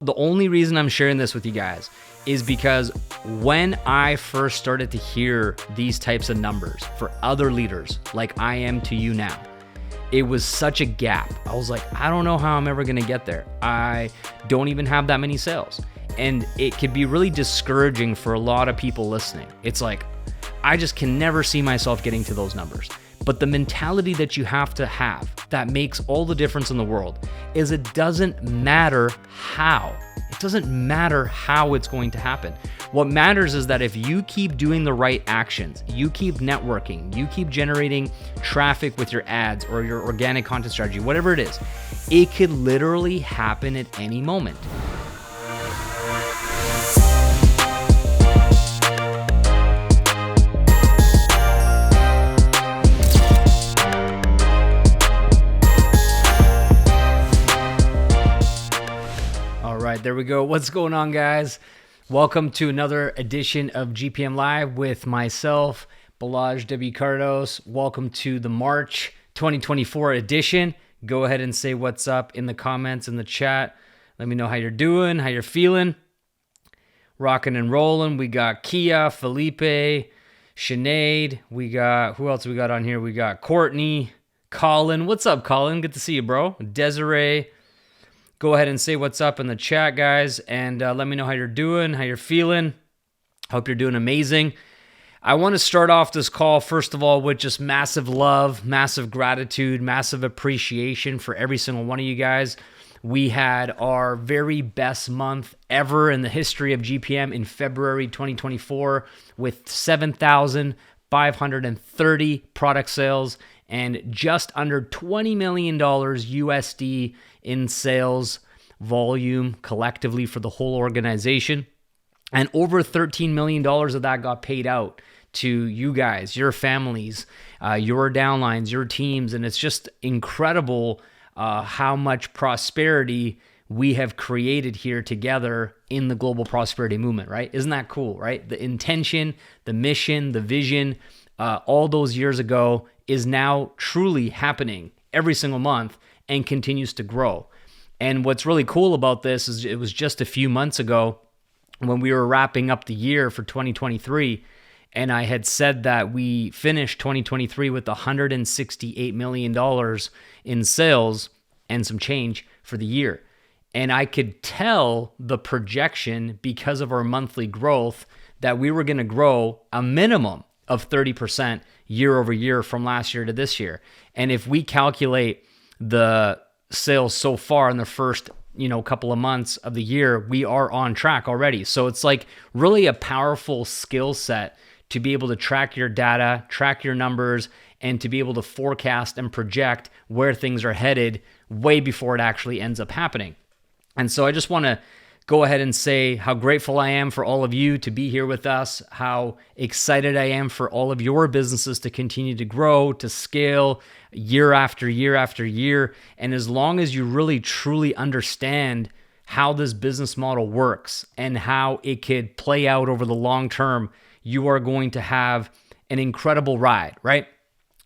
The only reason I'm sharing this with you guys is because when I first started to hear these types of numbers for other leaders like I am to you now, it was such a gap. I was like, I don't know how I'm ever gonna get there. I don't even have that many sales. And it could be really discouraging for a lot of people listening. It's like, I just can never see myself getting to those numbers. But the mentality that you have to have that makes all the difference in the world is it doesn't matter how. It doesn't matter how it's going to happen. What matters is that if you keep doing the right actions, you keep networking, you keep generating traffic with your ads or your organic content strategy, whatever it is, it could literally happen at any moment. There we go. What's going on, guys? Welcome to another edition of GPM Live with myself, Balazs W Kardos. Welcome to the March 2024 edition. Go ahead and say what's up in the comments in the chat. Let me know how you're doing, how you're feeling. Rocking and rolling. We got Kia, Felipe, Sinead. We got, who else we got on here? We got Courtney, Colin. What's up, Colin? Good to see you, bro. Desiree. Go ahead and say what's up in the chat, guys, and let me know how you're doing, how you're feeling. Hope you're doing amazing. I want to start off this call, first of all, with just massive love, massive gratitude, massive appreciation for every single one of you guys. We had our very best month ever in the history of GPM in February 2024 with 7,530 product sales and just under $20 million USD in sales volume collectively for the whole organization. And over $13 million of that got paid out to you guys, your families, your downlines, your teams. And it's just incredible how much prosperity we have created here together in the global prosperity movement, right? Isn't that cool, right? The intention, the mission, the vision, all those years ago is now truly happening every single month and continues to grow. And what's really cool about this is it was just a few months ago when we were wrapping up the year for 2023, and I had said that we finished 2023 with $168 million in sales and some change for the year. And I could tell the projection because of our monthly growth that we were going to grow a minimum of 30% year over year from last year to this year. And if we calculate the sales so far in the first, couple of months of the year, we are on track already. So it's like really a powerful skill set to be able to track your data, track your numbers, and to be able to forecast and project where things are headed way before it actually ends up happening. And so I just want to go ahead and say how grateful I am for all of you to be here with us, how excited I am for all of your businesses to continue to grow, to scale year after year after year. And as long as you really truly understand how this business model works and how it could play out over the long term, you are going to have an incredible ride, right?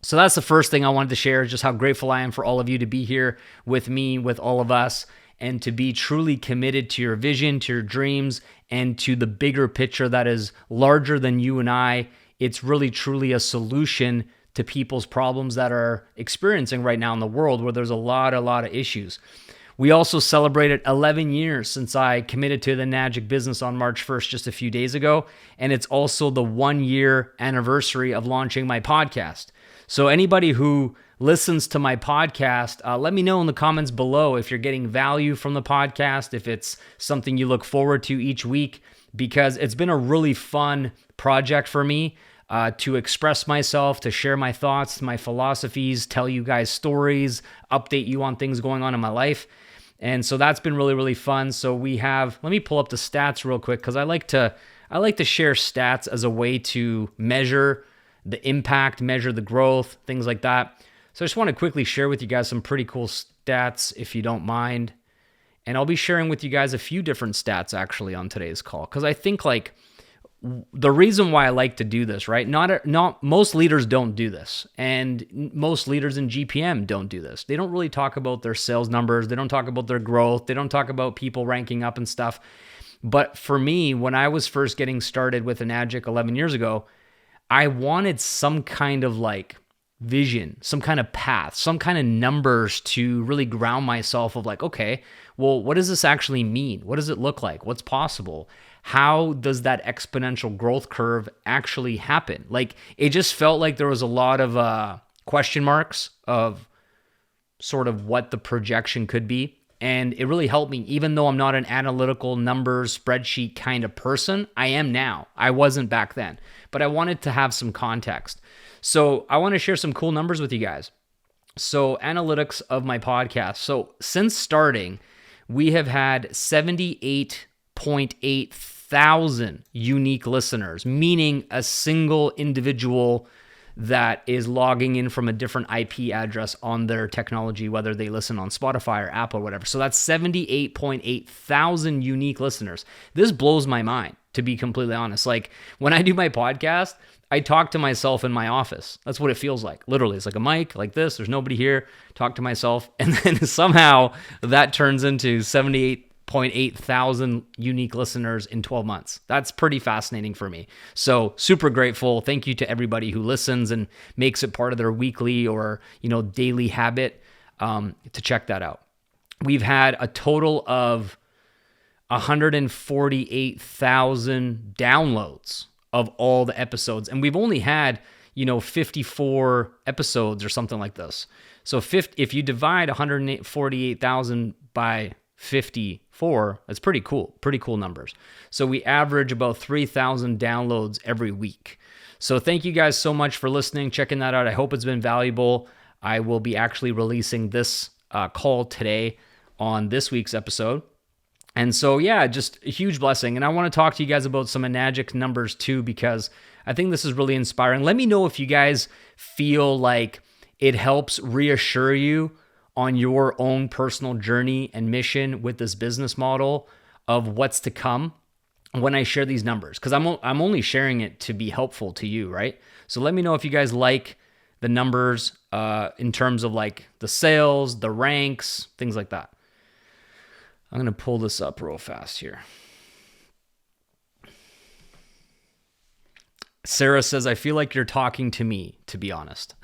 So that's the first thing I wanted to share, is just how grateful I am for all of you to be here with me, with all of us, and to be truly committed to your vision, to your dreams, and to the bigger picture that is larger than you and I. It's really, truly a solution to people's problems that are experiencing right now in the world, where there's a lot of issues. We also celebrated 11 years since I committed to the Enagic business on March 1st, just a few days ago. And it's also the 1-year anniversary of launching my podcast. So anybody who listens to my podcast, let me know in the comments below if you're getting value from the podcast, if it's something you look forward to each week, because it's been a really fun project for me to express myself, to share my thoughts, my philosophies, tell you guys stories, update you on things going on in my life. And so that's been really fun. So we have, let me pull up the stats real quick, because I like to share stats as a way to measure the impact, measure the growth, things like that. So I just want to quickly share with you guys some pretty cool stats, if you don't mind. And I'll be sharing with you guys a few different stats actually on today's call, because I think the reason why I like to do this, right? Not most leaders don't do this, and most leaders in GPM don't do this. They don't really talk about their sales numbers. They don't talk about their growth. They don't talk about people ranking up and stuff. But for me, when I was first getting started with Enagic 11 years ago, I wanted some kind of like vision, some kind of path, some kind of numbers to really ground myself of like, okay, well, what does this actually mean? What does it look like? What's possible? How does that exponential growth curve actually happen? Like, it just felt like there was a lot of question marks of sort of what the projection could be. And it really helped me, even though I'm not an analytical numbers spreadsheet kind of person. I am now. I wasn't back then, but I wanted to have some context. So I want to share some cool numbers with you guys. So analytics of my podcast. So since starting, we have had 78.8 thousand unique listeners, meaning a single individual that is logging in from a different IP address on their technology, whether they listen on Spotify or Apple or whatever. So that's 78.8 thousand unique listeners. This blows my mind, to be completely honest. Like, when I do my podcast, I talk to myself in my office. That's what it feels like. Literally, it's like a mic like this. There's nobody here. Talk to myself. And then somehow that turns into 78.8 thousand unique listeners in 12 months. That's pretty fascinating for me. So super grateful. Thank you to everybody who listens and makes it part of their weekly or, daily habit to check that out. We've had a total of 148,000 downloads of all the episodes. And we've only had, 54 episodes or something like this. So if you divide 148,000 by 54, that's pretty cool numbers. So we average about 3,000 downloads every week. So thank you guys so much for listening, checking that out. I hope it's been valuable. I will be actually releasing this call today on this week's episode. And so, yeah, just a huge blessing. And I want to talk to you guys about some Enagic numbers too, because I think this is really inspiring. Let me know if you guys feel like it helps reassure you on your own personal journey and mission with this business model of what's to come when I share these numbers, because I'm only sharing it to be helpful to you, right? So let me know if you guys like the numbers in terms of like the sales, the ranks, things like that. I'm going to pull this up real fast here. Sarah says, I feel like you're talking to me, to be honest.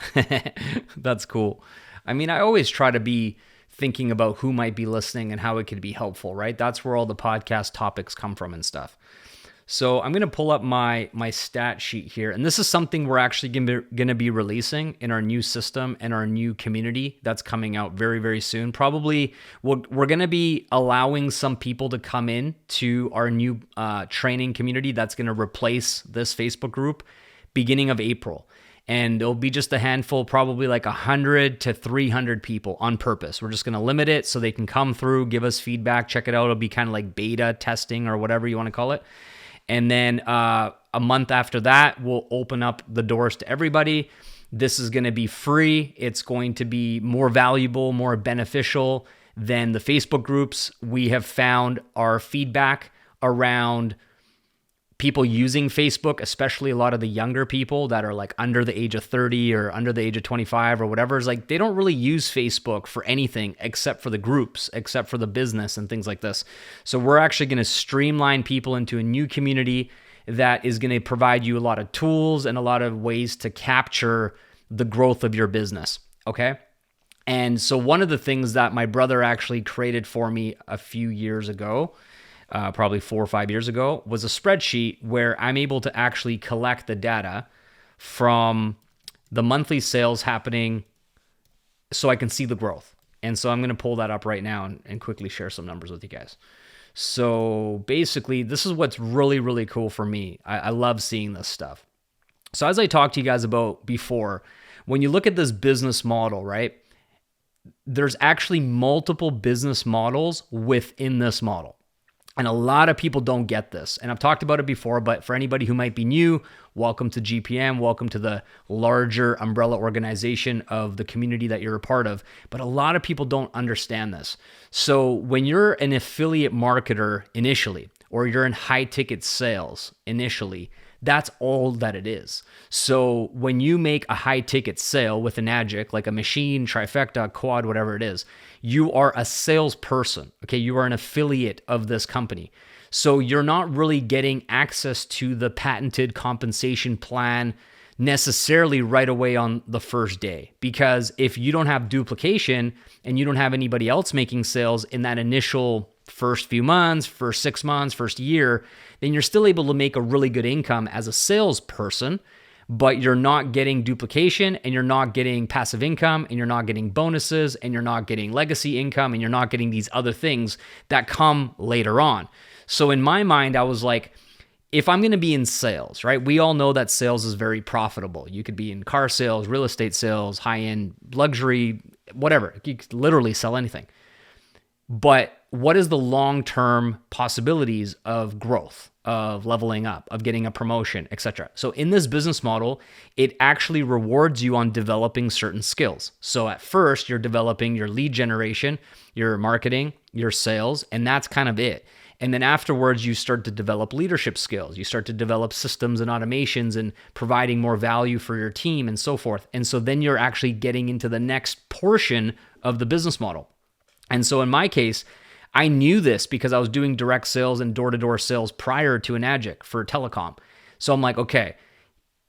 That's cool. I mean, I always try to be thinking about who might be listening and how it could be helpful, right? That's where all the podcast topics come from and stuff. So I'm going to pull up my stat sheet here. And this is something we're actually going to be releasing in our new system and our new community that's coming out very, very soon. Probably we're going to be allowing some people to come in to our new training community that's going to replace this Facebook group beginning of April. And it'll be just a handful, probably like 100 to 300 people on purpose. We're just going to limit it so they can come through, give us feedback, check it out. It'll be kind of like beta testing or whatever you want to call it. And then a month after that, we'll open up the doors to everybody. This is going to be free. It's going to be more valuable, more beneficial than the Facebook groups. We have found our feedback around people using Facebook, especially a lot of the younger people that are like under the age of 30 or under the age of 25 or whatever, is like they don't really use Facebook for anything except for the groups, except for the business and things like this. So we're actually going to streamline people into a new community that is going to provide you a lot of tools and a lot of ways to capture the growth of your business. Okay. And so one of the things that my brother actually created for me a few years ago, probably 4 or 5 years ago, was a spreadsheet where I'm able to actually collect the data from the monthly sales happening so I can see the growth. And so I'm going to pull that up right now and quickly share some numbers with you guys. So basically, this is what's really, really cool for me. I love seeing this stuff. So as I talked to you guys about before, when you look at this business model, right, there's actually multiple business models within this model. And a lot of people don't get this. And I've talked about it before, but for anybody who might be new, welcome to GPM. Welcome to the larger umbrella organization of the community that you're a part of. But a lot of people don't understand this. So when you're an affiliate marketer initially, or you're in high ticket sales initially, that's all that it is. So when you make a high ticket sale with Enagic, like a machine, trifecta, quad, whatever it is, you are a salesperson. Okay. You are an affiliate of this company. So you're not really getting access to the patented compensation plan necessarily right away on the first day. Because if you don't have duplication and you don't have anybody else making sales in that initial first few months, first 6 months, first year, then you're still able to make a really good income as a salesperson, but you're not getting duplication and you're not getting passive income and you're not getting bonuses and you're not getting legacy income and you're not getting these other things that come later on. So in my mind, I was like, if I'm going to be in sales, right? We all know that sales is very profitable. You could be in car sales, real estate sales, high-end luxury, whatever. You could literally sell anything. But what is the long-term possibilities of growth, of leveling up, of getting a promotion, etc.? So in this business model, it actually rewards you on developing certain skills. So at first, you're developing your lead generation, your marketing, your sales, and that's kind of it. And then afterwards, you start to develop leadership skills. You start to develop systems and automations and providing more value for your team and so forth. And so then you're actually getting into the next portion of the business model. And so in my case, I knew this because I was doing direct sales and door-to-door sales prior to Enagic for telecom. So I'm like, okay,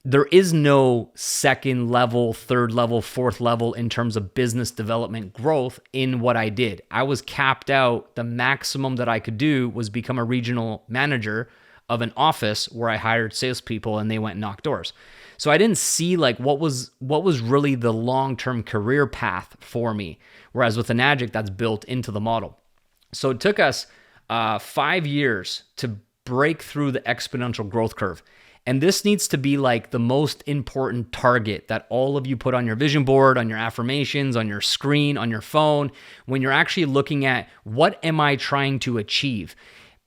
there is no second level, third level, fourth level in terms of business development growth in what I did. I was capped out. The maximum that I could do was become a regional manager of an office where I hired salespeople and they went and knocked doors. So I didn't see like what was really the long-term career path for me. Whereas with Enagic, that's built into the model. So it took us 5 years to break through the exponential growth curve. And this needs to be like the most important target that all of you put on your vision board, on your affirmations, on your screen, on your phone, when you're actually looking at what am I trying to achieve?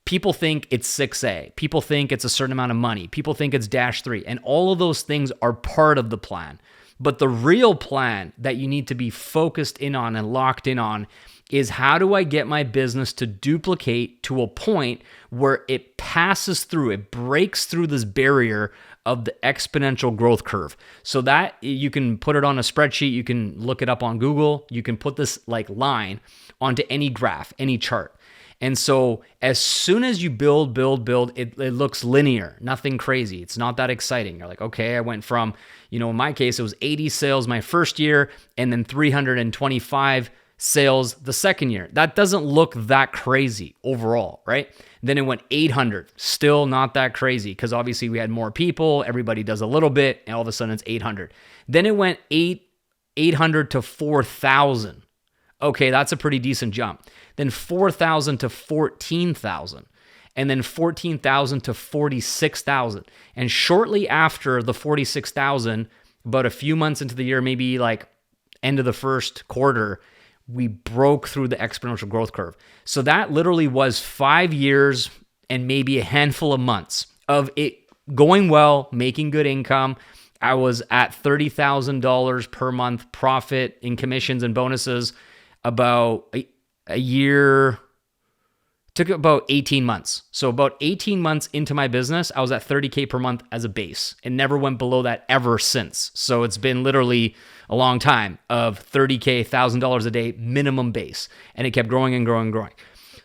People think it's 6A. People think it's a certain amount of money. People think it's -3. And all of those things are part of the plan. But the real plan that you need to be focused in on and locked in on is how do I get my business to duplicate to a point where it passes through, it breaks through this barrier of the exponential growth curve. So that you can put it on a spreadsheet, you can look it up on Google, you can put this like line onto any graph, any chart. And so as soon as you build, it looks linear, nothing crazy. It's not that exciting. You're like, okay, I went from, in my case, it was 80 sales my first year and then 325 sales the second year. That doesn't look that crazy overall, right? Then it went 800, still not that crazy because obviously we had more people, everybody does a little bit, and all of a sudden it's 800. Then it went 800 to 4,000. Okay, that's a pretty decent jump. Then 4,000 to 14,000. And then 14,000 to 46,000. And shortly after the 46,000, about a few months into the year, maybe like end of the first quarter, we broke through the exponential growth curve. So that literally was 5 years and maybe a handful of months of it going well, making good income. I was at $30,000 per month profit in commissions and bonuses about a year. Took about 18 months. So about 18 months into my business, I was at $30K per month as a base and never went below that ever since. So it's been literally a long time of $30K, $1,000 a day minimum base. And it kept growing and growing and growing.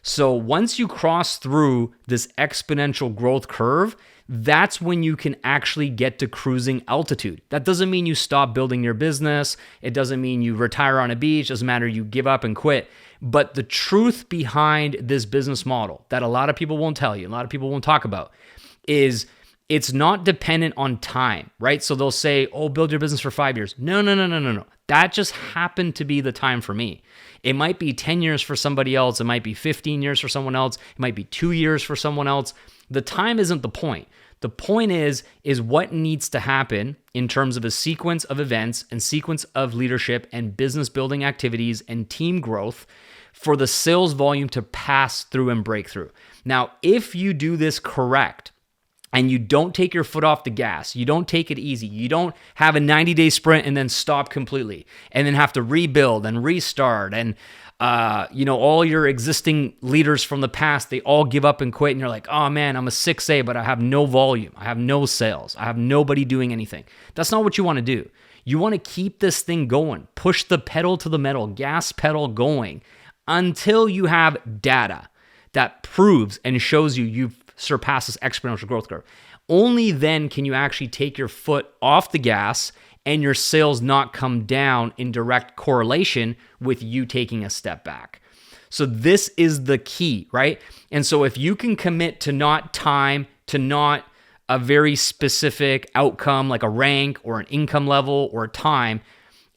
So once you cross through this exponential growth curve, that's when you can actually get to cruising altitude. That doesn't mean you stop building your business. It doesn't mean you retire on a beach. It doesn't matter you give up and quit. But the truth behind this business model that a lot of people won't tell you, a lot of people won't talk about, is it's not dependent on time, right? So they'll say, oh, build your business for 5 years. No. That just happened to be the time for me. It might be 10 years for somebody else. It might be 15 years for someone else. It might be 2 years for someone else. The time isn't the point. The point is what needs to happen in terms of a sequence of events and sequence of leadership and business building activities and team growth for the sales volume to pass through and break through. Now, if you do this correct, and you don't take your foot off the gas, you don't take it easy, you don't have a 90-day sprint and then stop completely and then have to rebuild and restart, and all your existing leaders from the past, they all give up and quit, and you're like, oh man, I'm a 6A, but I have no volume, I have no sales, I have nobody doing anything. That's not what you want to do. You want to keep this thing going, push the pedal to the metal, gas pedal going, until you have data that proves and shows you've surpassed this exponential growth curve. Only then can you actually take your foot off the gas and your sales not come down in direct correlation with you taking a step back. So this is the key, right? And so if you can commit to not time, to not a very specific outcome like a rank or an income level or time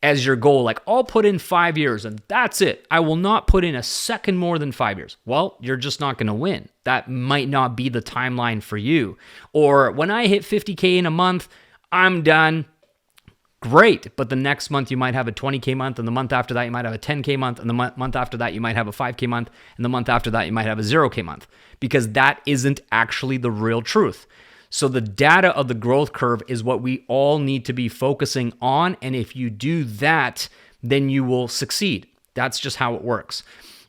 as your goal, like I'll put in 5 years and that's it, I will not put in a second more than 5 years. Well, you're just not going to win. That might not be the timeline for you. Or when I hit 50K in a month, I'm done. Great, but the next month you might have a 20K month, and the month after that you might have a 10K month, and the month after that you might have a 5K month, and the month after that you might have a 0K month, because that isn't actually the real truth. So the data of the growth curve is what we all need to be focusing on, and if you do that, then you will succeed. That's just how it works.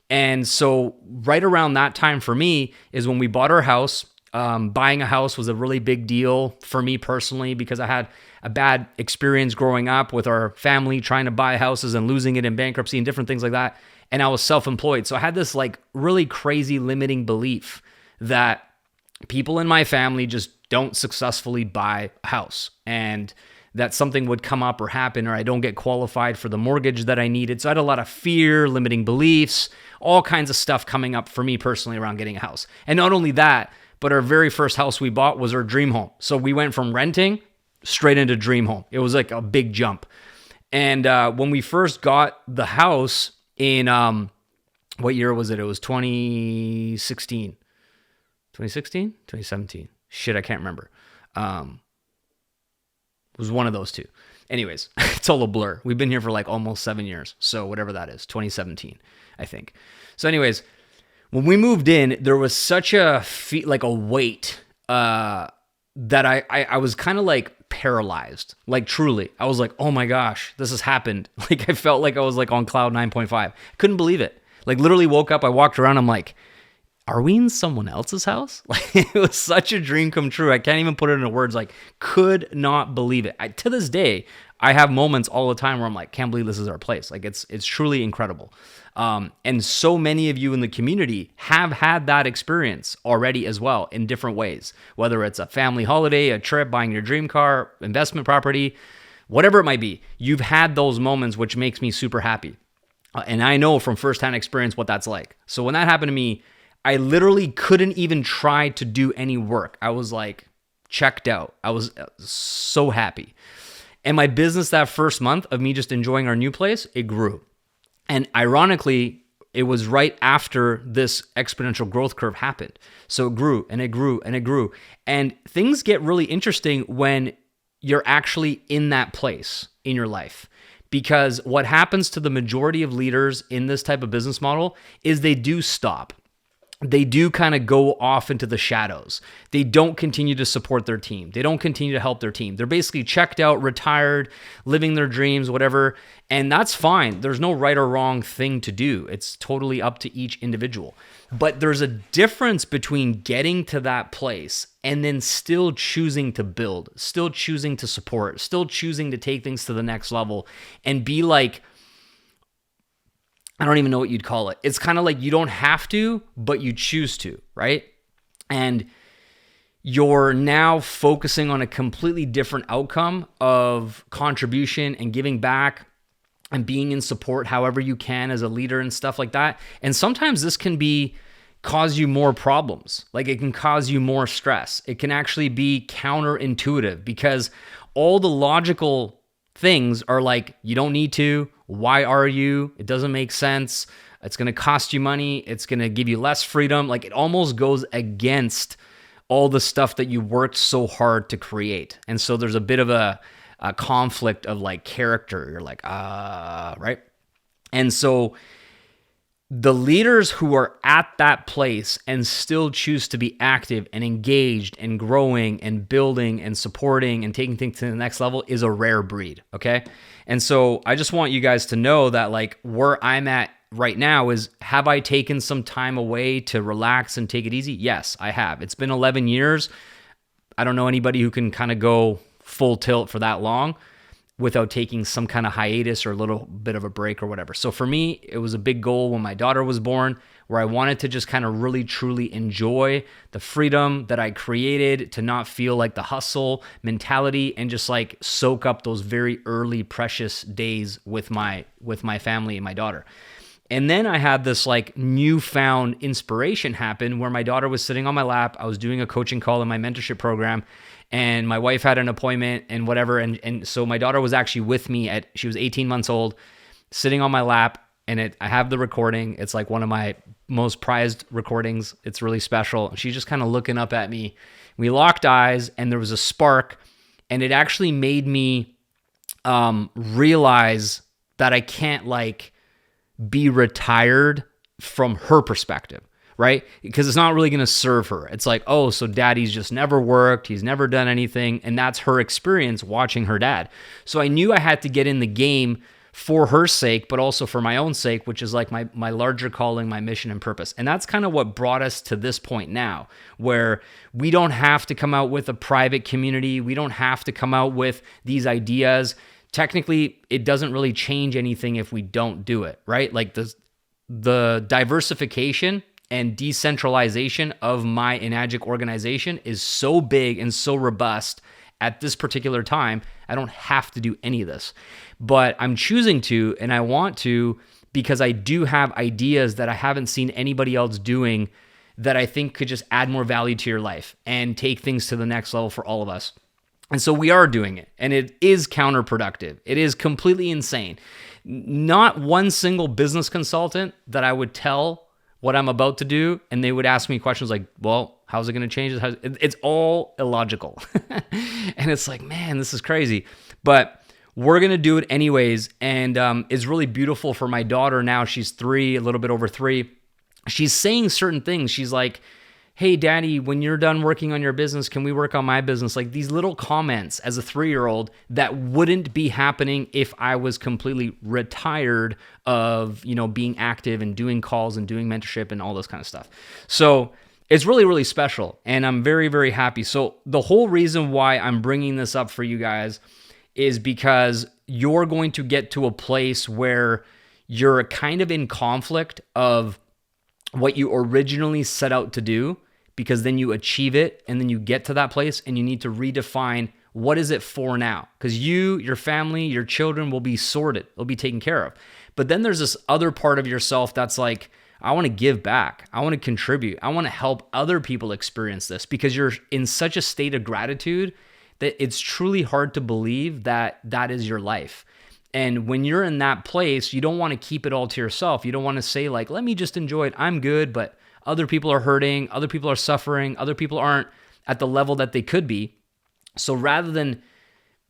And so right around that time for me is when we bought our house. Buying a house was a really big deal for me personally because I had a bad experience growing up with our family trying to buy houses and losing it in bankruptcy and different things like that. And I was self-employed. So I had this like really crazy limiting belief that people in my family just don't successfully buy a house, and that something would come up or happen, or I don't get qualified for the mortgage that I needed. So I had a lot of fear, limiting beliefs, all kinds of stuff coming up for me personally around getting a house. And not only that, but our very first house we bought was our dream home. So we went from renting straight into dream home. It was like a big jump. And when we first got the house in, what year was it? It was 2016. 2016? 2017. Shit, I can't remember. It was one of those two. Anyways, it's all a blur. We've been here for like almost 7 years. So whatever that is, 2017, I think. So anyways, when we moved in, there was such a weight that I was kind of like paralyzed. Like truly, I was like, oh my gosh, this has happened. Like I felt like I was like on cloud 9.5. Couldn't believe it. Like literally woke up, I walked around, I'm like, are we in someone else's house? Like it was such a dream come true. I can't even put it into words. Like could not believe it. To this day, I have moments all the time where I'm like, can't believe this is our place. Like it's truly incredible. And so many of you in the community have had that experience already as well in different ways, whether it's a family holiday, a trip, buying your dream car, investment property, whatever it might be. You've had those moments, which makes me super happy. And I know from firsthand experience what that's like. So when that happened to me, I literally couldn't even try to do any work. I was like checked out. I was so happy. And my business that first month of me just enjoying our new place, it grew. And ironically, it was right after this exponential growth curve happened. So it grew and it grew and it grew. And things get really interesting when you're actually in that place in your life. Because what happens to the majority of leaders in this type of business model is they do stop. They do kind of go off into the shadows. They don't continue to support their team. They don't continue to help their team. They're basically checked out, retired, living their dreams, whatever. And that's fine. There's no right or wrong thing to do. It's totally up to each individual. But there's a difference between getting to that place and then still choosing to build, still choosing to support, still choosing to take things to the next level and be like, I don't even know what you'd call it. It's kind of like you don't have to, but you choose to, right? And you're now focusing on a completely different outcome of contribution and giving back and being in support however you can as a leader and stuff like that. And sometimes this can cause you more problems. Like it can cause you more stress. It can actually be counterintuitive because all the logical things are like, you don't need to. Why are you? It doesn't make sense. It's going to cost you money. It's going to give you less freedom. Like it almost goes against all the stuff that you worked so hard to create. And so there's a bit of a conflict of like character. You're like, right? And so The leaders who are at that place and still choose to be active and engaged and growing and building and supporting and taking things to the next level is a rare breed, okay? And so I just want you guys to know that like where I'm at right now is, have I taken some time away to relax and take it easy? Yes, I have. It's been 11 years. I don't know anybody who can kind of go full tilt for that long without taking some kind of hiatus or a little bit of a break or whatever. So for me, it was a big goal when my daughter was born, where I wanted to just kind of really truly enjoy the freedom that I created, to not feel like the hustle mentality, and just like soak up those very early precious days with my family and my daughter. And then I had this like newfound inspiration happen where my daughter was sitting on my lap. I was doing a coaching call in my mentorship program, and my wife had an appointment and whatever. And so my daughter was actually with me she was 18 months old, sitting on my lap. And I have the recording. It's like one of my most prized recordings. It's really special. And she's just kind of looking up at me. We locked eyes and there was a spark, and it actually made me realize that I can't like be retired from her perspective, right? Because it's not really going to serve her. It's like, oh, so daddy's just never worked. He's never done anything. And that's her experience watching her dad. So I knew I had to get in the game for her sake, but also for my own sake, which is like my larger calling, my mission and purpose. And that's kind of what brought us to this point now, where we don't have to come out with a private community. We don't have to come out with these ideas. Technically, it doesn't really change anything if we don't do it, right? Like the diversification and decentralization of my Enagic organization is so big and so robust at this particular time. I don't have to do any of this, but I'm choosing to, and I want to, because I do have ideas that I haven't seen anybody else doing that I think could just add more value to your life and take things to the next level for all of us. And so we are doing it, and it is counterproductive. It is completely insane. Not one single business consultant that I would tell what I'm about to do, and they would ask me questions like, well, how's it going to change this? It's all illogical. And it's like, man, this is crazy. But we're going to do it anyways, and it's really beautiful for my daughter now. She's 3, a little bit over 3. She's saying certain things. She's like, hey, daddy, when you're done working on your business, can we work on my business? Like these little comments as a 3-year-old that wouldn't be happening if I was completely retired of, being active and doing calls and doing mentorship and all this kind of stuff. So it's really, really special. And I'm very, very happy. So the whole reason why I'm bringing this up for you guys is because you're going to get to a place where you're kind of in conflict of what you originally set out to do, because then you achieve it and then you get to that place and you need to redefine what is it for now, because you, your family, your children will be sorted, they'll be taken care of. But then there's this other part of yourself that's like, I want to give back, I want to contribute, I want to help other people experience this, because you're in such a state of gratitude that it's truly hard to believe that that is your life. And when you're in that place, you don't want to keep it all to yourself. You don't want to say like, let me just enjoy it, I'm good, but other people are hurting, other people are suffering, other people aren't at the level that they could be. So rather than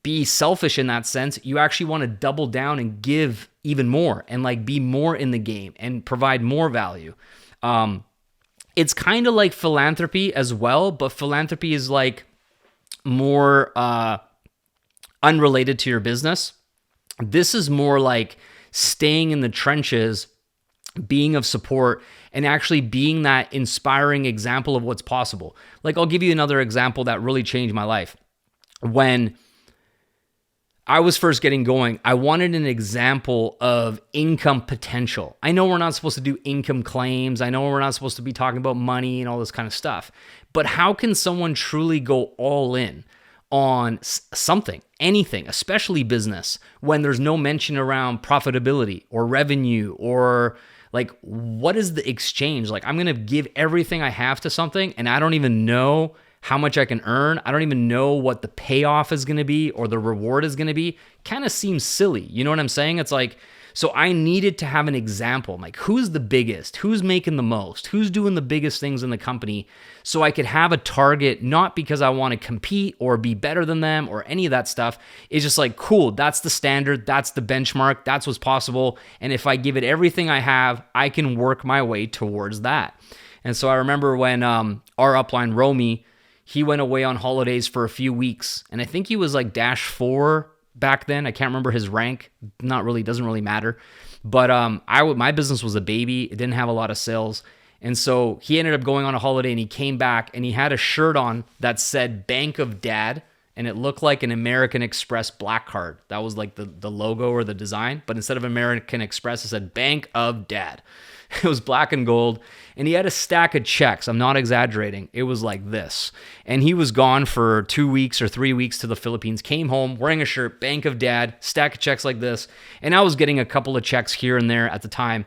be selfish in that sense, you actually want to double down and give even more and like be more in the game and provide more value. It's kind of like philanthropy as well, but philanthropy is like more unrelated to your business. This is more like staying in the trenches, being of support, and actually being that inspiring example of what's possible. Like, I'll give you another example that really changed my life. When I was first getting going, I wanted an example of income potential. I know we're not supposed to do income claims. I know we're not supposed to be talking about money and all this kind of stuff. But how can someone truly go all in on something, anything, especially business, when there's no mention around profitability or revenue or like, what is the exchange? Like, I'm going to give everything I have to something and I don't even know how much I can earn. I don't even know what the payoff is going to be or the reward is going to be. Kind of seems silly. You know what I'm saying? It's like, So I needed to have an example, like who's the biggest, who's making the most, who's doing the biggest things in the company, so I could have a target, not because I want to compete or be better than them or any of that stuff. It's just like, cool, that's the standard, that's the benchmark, that's what's possible. And if I give it everything I have, I can work my way towards that. And so I remember when our upline, Romy, he went away on holidays for a few weeks. And I think he was like -4 back then. I can't remember his rank. Doesn't really matter. But my business was a baby. It didn't have a lot of sales. And so he ended up going on a holiday, and he came back and he had a shirt on that said Bank of Dad. And it looked like an American Express black card. That was like the logo or the design. But instead of American Express, it said Bank of Dad. It was black and gold. And he had a stack of checks. I'm not exaggerating. It was like this. And he was gone for 2 weeks or 3 weeks to the Philippines. Came home wearing a shirt, Bank of Dad, stack of checks like this. And I was getting a couple of checks here and there at the time.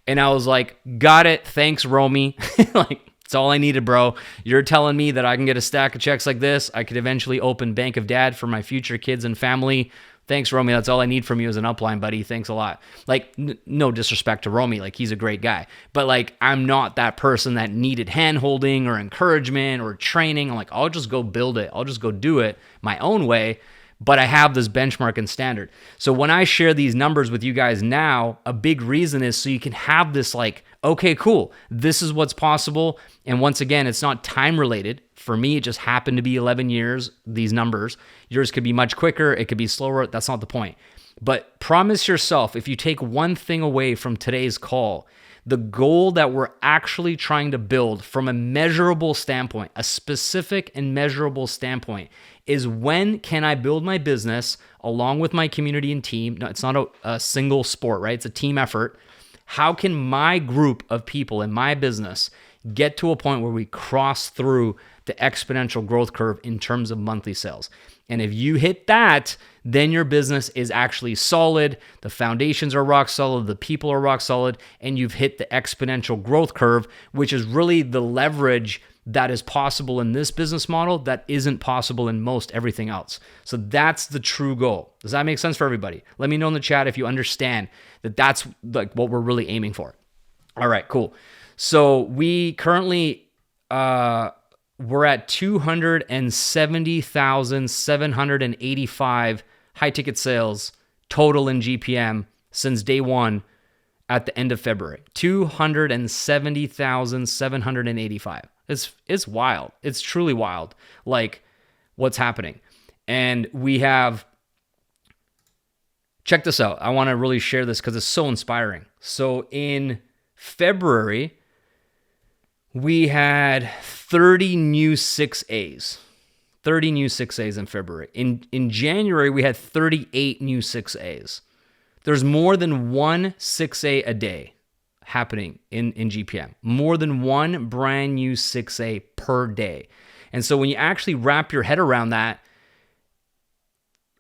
And I was like, got it. Thanks, Romy. Like, it's all I needed, bro. You're telling me that I can get a stack of checks like this. I could eventually open Bank of Dad for my future kids and family. Thanks, Romy. That's all I need from you as an upline, buddy. Thanks a lot. Like, no disrespect to Romy. Like, he's a great guy. But, like, I'm not that person that needed hand-holding or encouragement or training. I'm like, I'll just go build it. I'll just go do it my own way. But I have this benchmark and standard. So when I share these numbers with you guys now, a big reason is so you can have this like, okay, cool, this is what's possible. And once again, it's not time related. For me, it just happened to be 11 years, these numbers. Yours could be much quicker. It could be slower. That's not the point. But promise yourself, if you take one thing away from today's call, the goal that we're actually trying to build from a measurable standpoint, a specific and measurable standpoint, is when can I build my business along with my community and team? No, it's not a single sport, right? It's a team effort. How can my group of people in my business get to a point where we cross through the exponential growth curve in terms of monthly sales? And if you hit that, then your business is actually solid. The foundations are rock solid. The people are rock solid. And you've hit the exponential growth curve, which is really the leverage that is possible in this business model that isn't possible in most everything else. So that's the true goal. Does that make sense for everybody? Let me know in the chat if you understand that that's like what we're really aiming for. All right, cool. So we currently, we're at 270,785 high ticket sales total in GPM since day one at the end of February. 270,785. It's wild. It's truly wild, like what's happening. And we have, check this out. I want to really share this because it's so inspiring. So in February, we had 30 new 6As. 30 new 6As in February. In January, we had 38 new 6As. There's more than one 6A a day happening in GPM. More than one brand new 6A per day. And so when you actually wrap your head around that,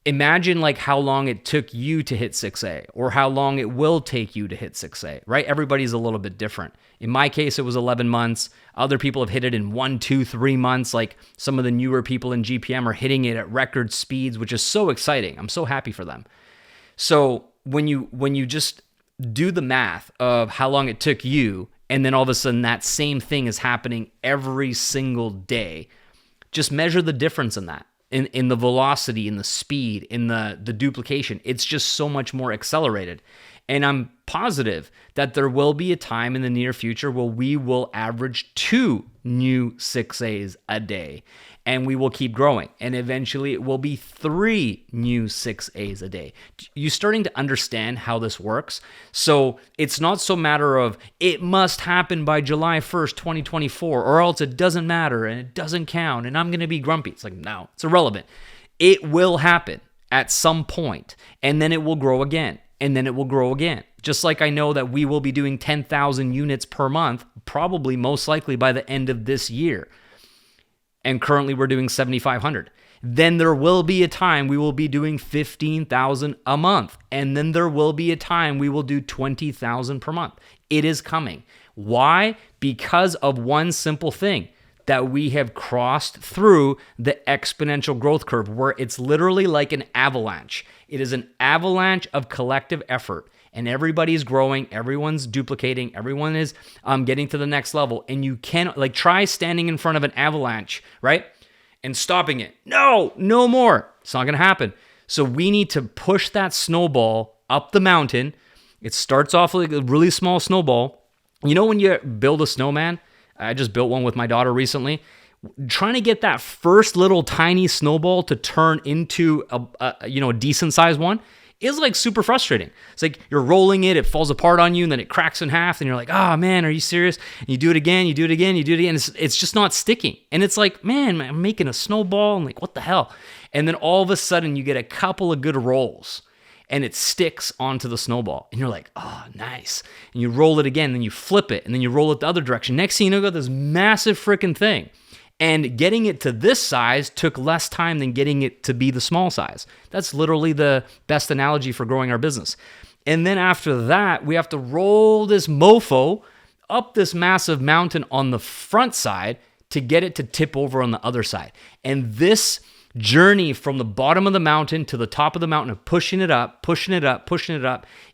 imagine like how long it took you to hit 6A or how long it will take you to hit 6A, right? Everybody's a little bit different. In my case, it was 11 months. Other people have hit it in 1, 2, 3 months. Like some of the newer people in GPM are hitting it at record speeds, which is so exciting. I'm so happy for them. So when you just do the math of how long it took you, and then all of a sudden that same thing is happening every single day, just measure the difference in that. In the velocity, in the speed, in the duplication. It's just so much more accelerated. And I'm positive that there will be a time in the near future where we will average 2 new 6As a day. And we will keep growing. And eventually it will be 3 new 6As a day. You starting to understand how this works? So it's not so matter of it must happen by July 1st, 2024, or else it doesn't matter and it doesn't count and I'm going to be grumpy. It's like, no, it's irrelevant. It will happen at some point, and then it will grow again, and then it will grow again. Just like I know that we will be doing 10,000 units per month, probably most likely by the end of this year. And currently we're doing 7,500. Then there will be a time we will be doing 15,000 a month. And then there will be a time we will do 20,000 per month. It is coming. Why? Because of one simple thing, that we have crossed through the exponential growth curve where it's literally like an avalanche. It is an avalanche of collective effort. and everybody's growing, everyone's duplicating, everyone is getting to the next level, and you cannot, like, try standing in front of an avalanche, right? And stopping it. No more. It's not going to happen. So we need to push that snowball up the mountain. It starts off like a really small snowball. You know when you build a snowman? I just built one with my daughter recently. Trying to get that first little tiny snowball to turn into a decent sized one is like super frustrating. It's like you're rolling it, it falls apart on you, and then it cracks in half, and you're like, oh man, are you serious? And you do it again, you do it again. It's just not sticking. And it's like, man, I'm making a snowball. I'm like, what the hell? And then all of a sudden you get a couple of good rolls and it sticks onto the snowball. And you're like, oh, nice. And you roll it again, then you flip it, and then you roll it the other direction. Next thing you know, you got this massive freaking thing. And getting it to this size took less time than getting it to be the small size. That's literally the best analogy for growing our business. And then after that, we have to roll this mofo up this massive mountain on the front side to get it to tip over on the other side. And this journey from the bottom of the mountain to the top of the mountain of pushing it up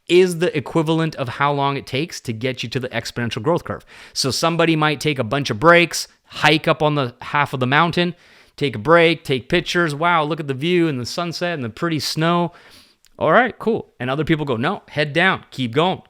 is the equivalent of how long it takes to get you to the exponential growth curve. So somebody might take a bunch of breaks, hike up on the half of the mountain, take a break, take pictures. Wow, look at the view and the sunset and the pretty snow. All right, cool. And other people go, no, head down, keep going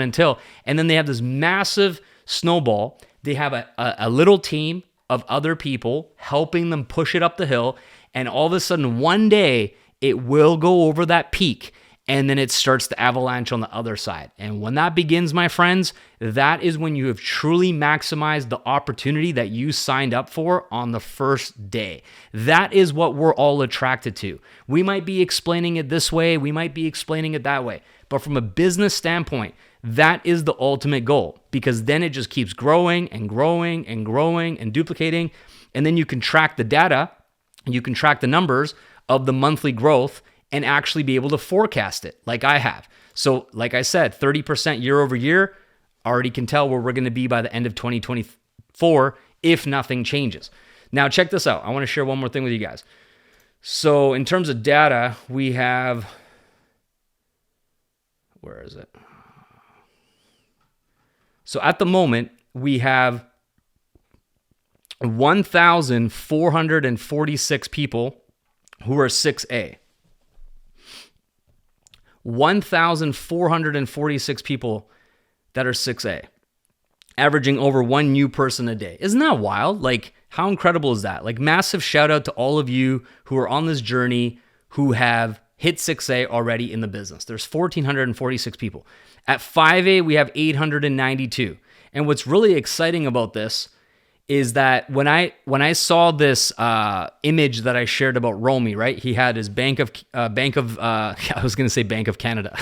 until, and then they have this massive snowball. They have a little team of other people helping them push it up the hill. And all of a sudden, one day, it will go over that peak. And then it starts to avalanche on the other side. And when that begins, my friends, that is when you have truly maximized the opportunity that you signed up for on the first day. That is what we're all attracted to. We might be explaining it this way, we might be explaining it that way. But from a business standpoint, that is the ultimate goal, because then it just keeps growing and growing and growing and duplicating. And then you can track the data, you can track the numbers of the monthly growth and actually be able to forecast it like I have. So like I said, 30% year over year, already can tell where we're going to be by the end of 2024 if nothing changes. Now check this out. I want to share one more thing with you guys. So in terms of data, we have, where is it? So at the moment, we have 1,446 people who are 6A. 1,446 people that are 6A, averaging over one new person a day. Isn't that wild? Like, how incredible is that? Like, massive shout out to all of you who are on this journey who have hit 6A already in the business. There's 1,446 people. At 5A, we have 892. And what's really exciting about this is that when I saw this image that I shared about Romy, right? He had his Bank of I was going to say Bank of Canada,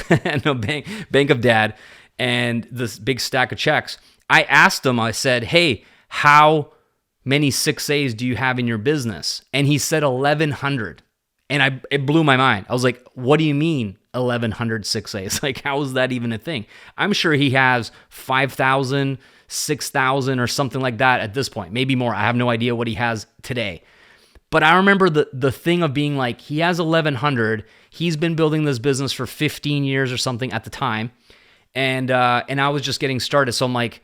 no, Bank of Dad, and this big stack of checks. I asked him, I said, hey, how many 6As do you have in your business? And he said 1,100. And it blew my mind. I was like, what do you mean 1,100 6As? Like, how is that even a thing? I'm sure he has 5,000, 6,000 or something like that at this point. Maybe more. I have no idea what he has today. But I remember the thing of being like, he has 1,100. He's been building this business for 15 years or something at the time. And I was just getting started. So I'm like,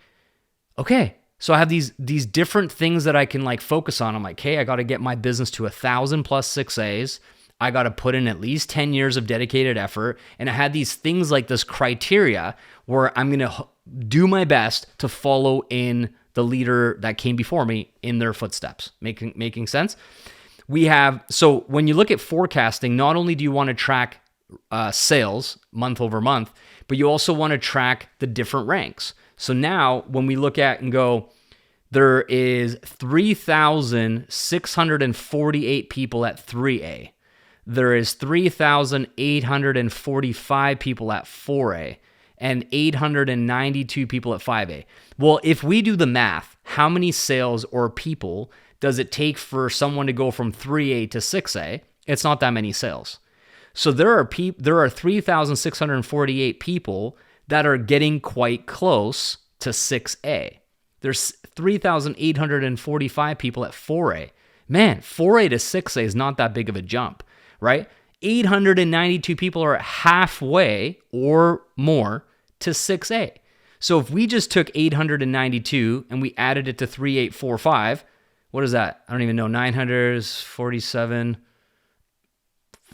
okay. So I have these different things that I can like focus on. I'm like, hey, I got to get my business to 1,000 plus 6As. I got to put in at least 10 years of dedicated effort. And I had these things like this criteria where I'm going to do my best to follow in the leader that came before me in their footsteps. Making sense? So when you look at forecasting, not only do you want to track sales month over month, but you also want to track the different ranks. So now when we look at and go, there is 3,648 people at 3A. There is 3,845 people at 4A and 892 people at 5A. Well, if we do the math, how many sales or people does it take for someone to go from 3A to 6A? It's not that many sales. So there are 3,648 people that are getting quite close to 6A. There's 3,845 people at 4A. Man, 4A to 6A is not that big of a jump, right? 892 people are halfway or more to 6A. So if we just took 892 and we added it to 3845, what is that? I don't even know. 947,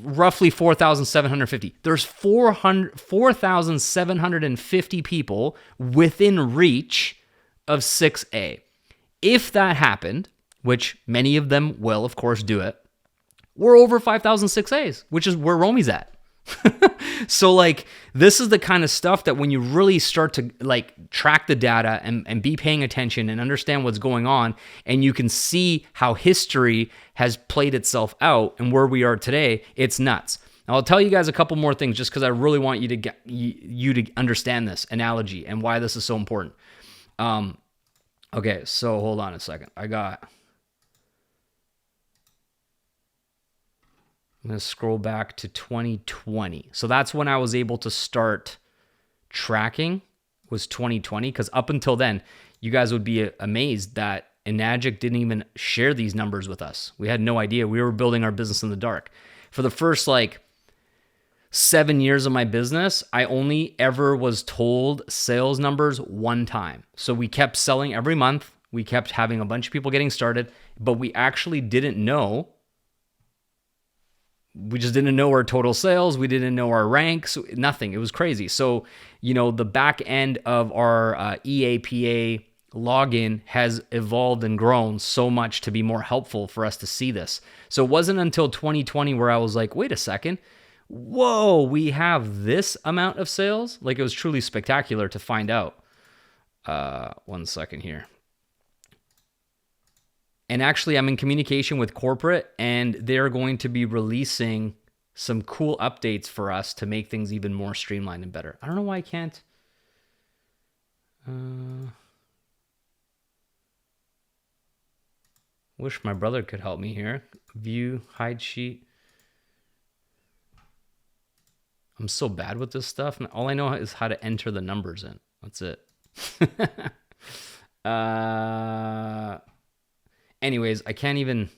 roughly 4,750. There's 4,750 people within reach of 6A. If that happened, which many of them will, of course, do it, we're over 5,000 6As, which is where Romy's at. So like, this is the kind of stuff that when you really start to like track the data and be paying attention and understand what's going on, and you can see how history has played itself out and where we are today, it's nuts. Now, I'll tell you guys a couple more things just because I really want you to get you to understand this analogy and why this is so important. Okay, so hold on a second. I'm going to scroll back to 2020. So that's when I was able to start tracking, was 2020. Because up until then, you guys would be amazed that Enagic didn't even share these numbers with us. We had no idea. We were building our business in the dark. For the first 7 years of my business, I only ever was told sales numbers one time. So we kept selling every month. We kept having a bunch of people getting started, but we actually didn't know. We just didn't know our total sales. We didn't know our ranks, nothing. It was crazy. So, the back end of our EAPA login has evolved and grown so much to be more helpful for us to see this. So it wasn't until 2020 where I was like, wait a second. Whoa, we have this amount of sales? Like, it was truly spectacular to find out. 1 second here. And actually, I'm in communication with corporate, and they're going to be releasing some cool updates for us to make things even more streamlined and better. I don't know why I can't. Wish my brother could help me here. View, hide sheet. I'm so bad with this stuff. All I know is how to enter the numbers in. That's it. Anyways, I can't even...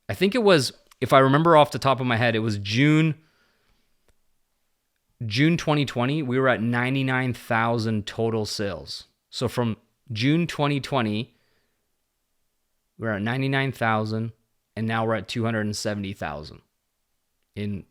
I think it was, if I remember off the top of my head, it was June 2020, we were at 99,000 total sales. So from June 2020, we're at 99,000, and now we're at 270,000 in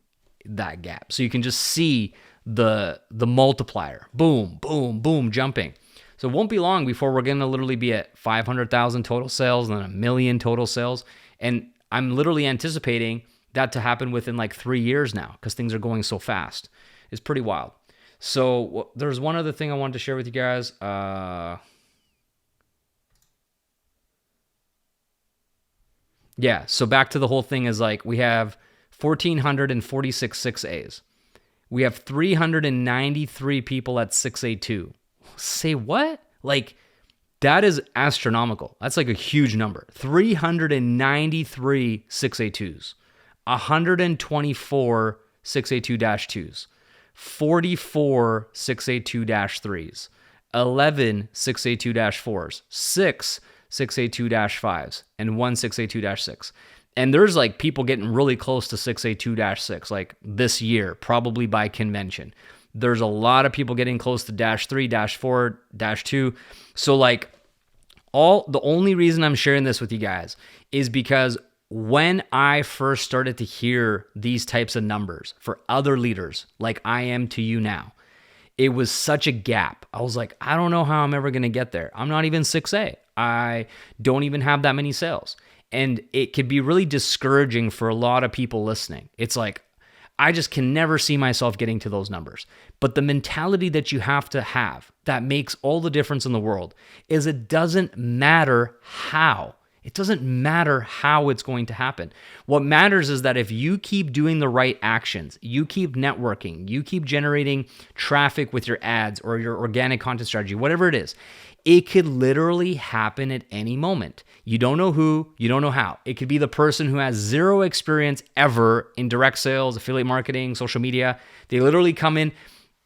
that gap. So you can just see the multiplier. Boom, boom, boom, jumping. So it won't be long before we're going to literally be at 500,000 total sales and then 1 million total sales. And I'm literally anticipating that to happen within 3 years now because things are going so fast. It's pretty wild. So there's one other thing I wanted to share with you guys. Yeah, so back to the whole thing is we have 1,446 6As. We have 393 people at 6A2. Say what? That is astronomical. That's a huge number. 393 6A2s, 124 6A2-2s, 44 6A2-3s, 11 6A2-4s, 6 6A2-5s, and 1 6A2-6. And there's people getting really close to 6A2-6 this year, probably by convention. There's a lot of people getting close to -3, -4, -2. So the only reason I'm sharing this with you guys is because when I first started to hear these types of numbers for other leaders like I am to you now, it was such a gap. I was like, I don't know how I'm ever going to get there. I'm not even 6A. I don't even have that many sales. And it could be really discouraging for a lot of people listening. It's I just can never see myself getting to those numbers. But the mentality that you have to have that makes all the difference in the world is it doesn't matter how. It doesn't matter how it's going to happen. What matters is that if you keep doing the right actions, you keep networking, you keep generating traffic with your ads or your organic content strategy, whatever it is, it could literally happen at any moment. You don't know who, you don't know how. It could be the person who has zero experience ever in direct sales, affiliate marketing, social media. They literally come in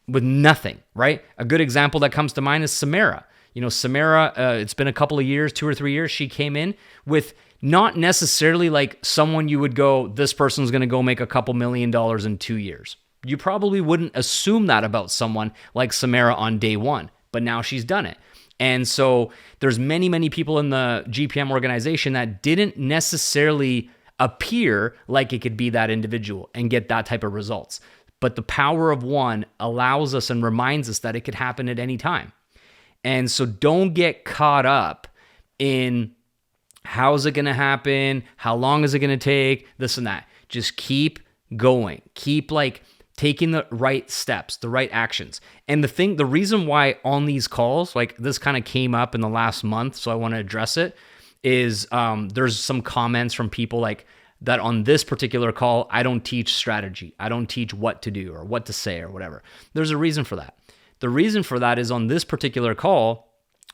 with nothing, right? A good example that comes to mind is Samara. Samara, it's been a couple of years, 2 or 3 years, she came in with not necessarily like someone you would go, this person's going to go make a couple $1 million in 2 years. You probably wouldn't assume that about someone like Samara on day one, but now she's done it. And so there's many, many people in the GPM organization that didn't necessarily appear like it could be that individual and get that type of results. But the power of one allows us and reminds us that it could happen at any time. And so don't get caught up in how's it going to happen, how long is it going to take, this and that. Just keep going. Keep like taking the right steps, the right actions. And the reason why on these calls, like this kind of came up in the last month, so I want to address it, is there's some comments from people like that on this particular call, I don't teach strategy. I don't teach what to do or what to say or whatever. There's a reason for that. The reason for that is on this particular call,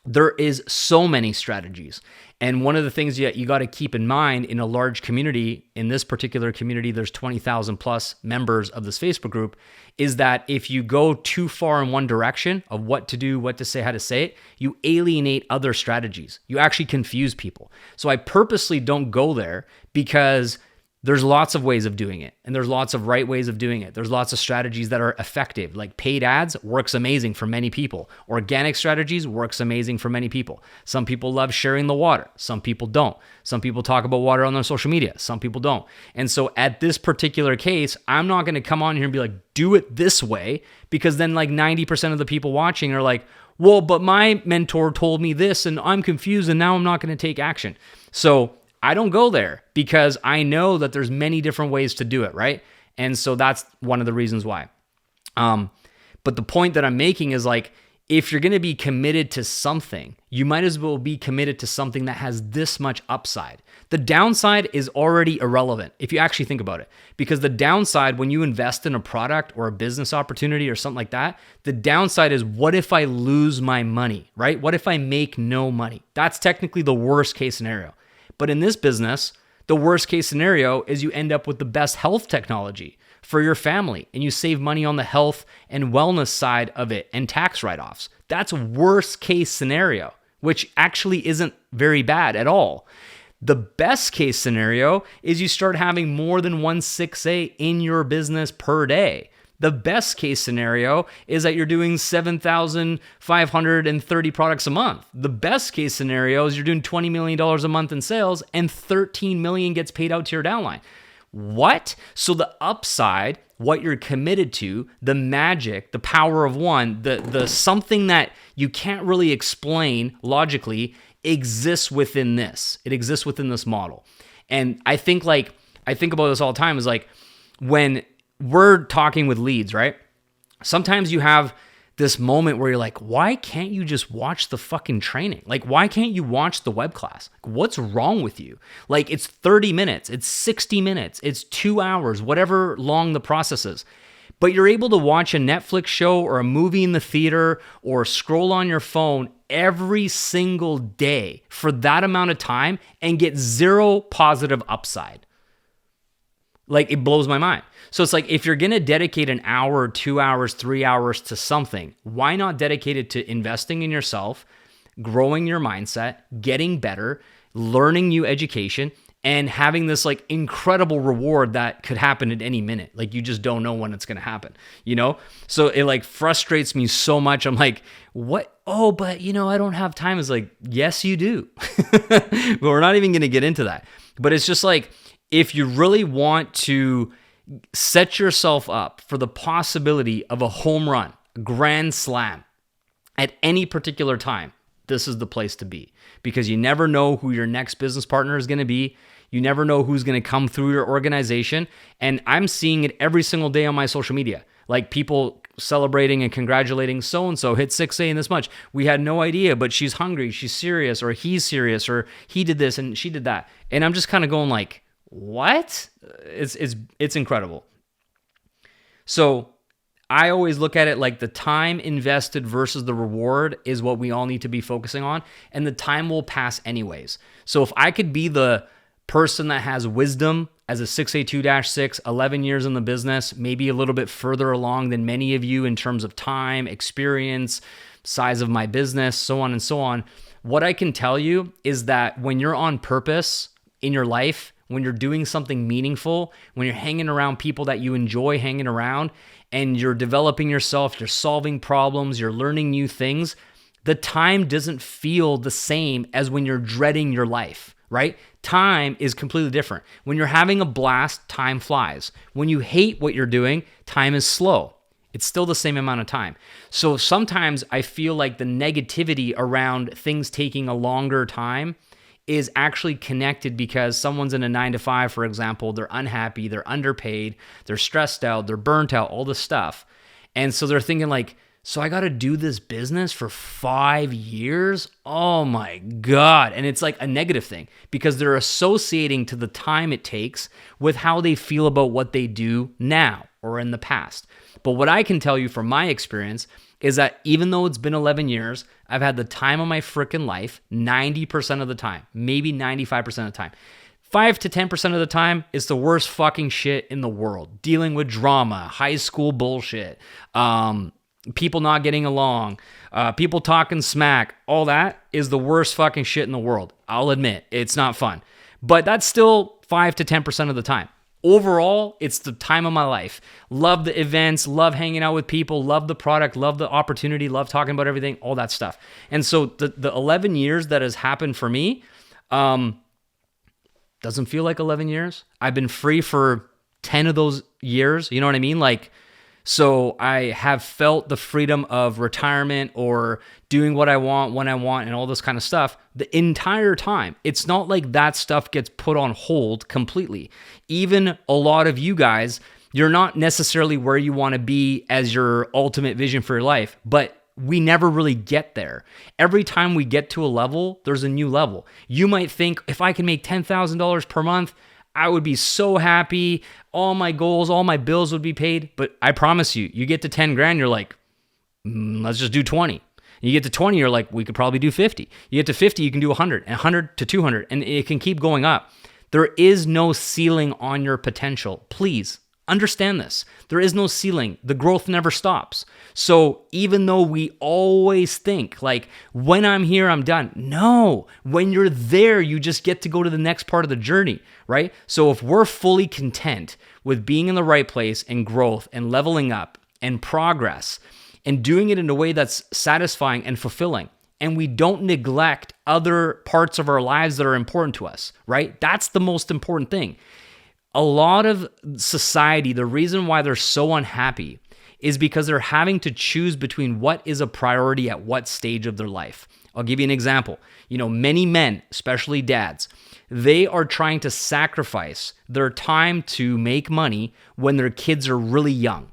there is so many strategies. And one of the things you got to keep in mind in a large community, in this particular community, there's 20,000 plus members of this Facebook group, is that if you go too far in one direction of what to do, what to say, how to say it, you alienate other strategies. You actually confuse people. So I purposely don't go there because there's lots of ways of doing it, and there's lots of right ways of doing it. There's lots of strategies that are effective, like paid ads works amazing for many people. Organic strategies works amazing for many people. Some people love sharing the water. Some people don't. Some people talk about water on their social media. Some people don't. And so at this particular case, I'm not going to come on here and be like, do it this way, because then like 90% of the people watching are like, well, but my mentor told me this and I'm confused and now I'm not going to take action. So I don't go there because I know that there's many different ways to do it, right? And so that's one of the reasons why. But the point that I'm making is like, if you're going to be committed to something, you might as well be committed to something that has this much upside. The downside is already irrelevant if you actually think about it, because the downside when you invest in a product or a business opportunity or something like that, the downside is what if I lose my money, right? What if I make no money? That's technically the worst case scenario. But in this business, the worst case scenario is you end up with the best health technology for your family and you save money on the health and wellness side of it and tax write-offs. That's worst case scenario, which actually isn't very bad at all. The best case scenario is you start having more than one 6A in your business per day. The best case scenario is that you're doing 7,530 products a month. The best case scenario is you're doing $20 million a month in sales and 13 million gets paid out to your downline. What? So the upside, what you're committed to, the magic, the power of one, the something that you can't really explain logically exists within this. It exists within this model. And I think about this all the time is like when we're talking with leads, right? Sometimes you have this moment where you're like, why can't you just watch the fucking training? Like, why can't you watch the web class? Like, what's wrong with you? Like, it's 30 minutes, it's 60 minutes, it's 2 hours, whatever long the process is. But you're able to watch a Netflix show or a movie in the theater or scroll on your phone every single day for that amount of time and get zero positive upside. Like, it blows my mind. So it's like, if you're going to dedicate an hour, 2 hours, 3 hours to something, why not dedicate it to investing in yourself, growing your mindset, getting better, learning new education, and having this like incredible reward that could happen at any minute. Like, you just don't know when it's going to happen, you know? So it like frustrates me so much. I'm like, what? Oh, but I don't have time. It's like, yes, you do. But we're not even going to get into that. But it's just like, if you really want to set yourself up for the possibility of a home run, a grand slam at any particular time, this is the place to be, because you never know who your next business partner is going to be. You never know who's going to come through your organization. And I'm seeing it every single day on my social media, like people celebrating and congratulating so-and-so hit 6A in this much. We had no idea, but she's hungry, she's serious, or he's serious, or he did this and she did that. And I'm just kind of going like, what? It's incredible. So I always look at it like the time invested versus the reward is what we all need to be focusing on, and the time will pass anyways. So if I could be the person that has wisdom as a 6A2-6, 11 years in the business, maybe a little bit further along than many of you in terms of time, experience, size of my business, so on and so on. What I can tell you is that when you're on purpose in your life, when you're doing something meaningful, when you're hanging around people that you enjoy hanging around, and you're developing yourself, you're solving problems, you're learning new things, the time doesn't feel the same as when you're dreading your life, right? Time is completely different. When you're having a blast, time flies. When you hate what you're doing, time is slow. It's still the same amount of time. So sometimes I feel like the negativity around things taking a longer time is actually connected because someone's in a 9-to-5, for example, they're unhappy, they're underpaid, they're stressed out, they're burnt out, all this stuff. And so they're thinking like, so I got to do this business for 5 years? Oh my God. And it's like a negative thing because they're associating to the time it takes with how they feel about what they do now or in the past. But what I can tell you from my experience is that even though it's been 11 years, I've had the time of my freaking life 90% of the time, maybe 95% of the time. 5 to 10% of the time, it's the worst fucking shit in the world. Dealing with drama, high school bullshit, people not getting along, people talking smack, all that is the worst fucking shit in the world. I'll admit, it's not fun. But that's still 5 to 10% of the time. Overall, it's the time of my life. Love the events, love hanging out with people, love the product, love the opportunity, love talking about everything, all that stuff. And so the 11 years that has happened for me doesn't feel like 11 years. I've been free for 10 of those years. You know what I mean? Like, so I have felt the freedom of retirement or doing what I want when I want and all this kind of stuff the entire time. It's not like that stuff gets put on hold completely. Even a lot of you guys, you're not necessarily where you want to be as your ultimate vision for your life, but we never really get there. Every time we get to a level, there's a new level. You might think, if I can make $10,000 per month, I would be so happy. All my goals, all my bills would be paid. But I promise you, you get to 10 grand, you're like, let's just do 20. You get to 20, you're like, we could probably do 50. You get to 50, you can do 100, and 100 to 200, and it can keep going up. There is no ceiling on your potential. Please understand this. There is no ceiling. The growth never stops. So even though we always think like, when I'm here, I'm done. No, when you're there, you just get to go to the next part of the journey, right? So if we're fully content with being in the right place and growth and leveling up and progress and doing it in a way that's satisfying and fulfilling, and we don't neglect other parts of our lives that are important to us, right? That's the most important thing. A lot of society, the reason why they're so unhappy is because they're having to choose between what is a priority at what stage of their life. I'll give you an example. Many men, especially dads, they are trying to sacrifice their time to make money when their kids are really young.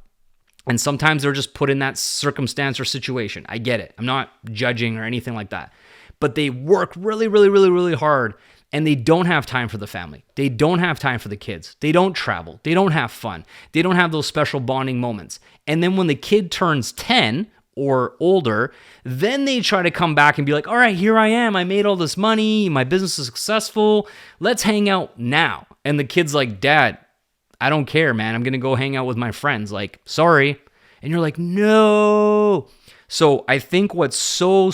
And sometimes they're just put in that circumstance or situation. I get it. I'm not judging or anything like that. But they work really, really, really, really hard, and they don't have time for the family. They don't have time for the kids. They don't travel. They don't have fun. They don't have those special bonding moments. And then when the kid turns 10 or older, then they try to come back and be like, all right, here I am. I made all this money. My business is successful. Let's hang out now. And the kid's like, Dad, I don't care, man. I'm going to go hang out with my friends. Like, sorry. And you're like, no. So I think what's so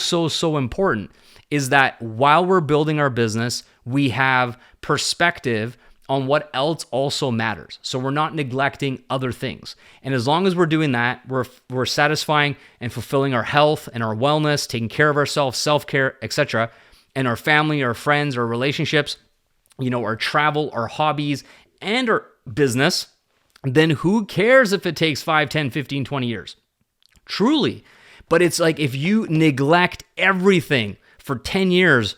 important is that while we're building our business, we have perspective on what else also matters. So we're not neglecting other things. And as long as we're doing that, we're satisfying and fulfilling our health and our wellness, taking care of ourselves, self-care, etc., and our family, our friends, our relationships, our travel, our hobbies, and our business, then who cares if it takes 5, 10, 15, 20 years? Truly. But it's like if you neglect everything for 10 years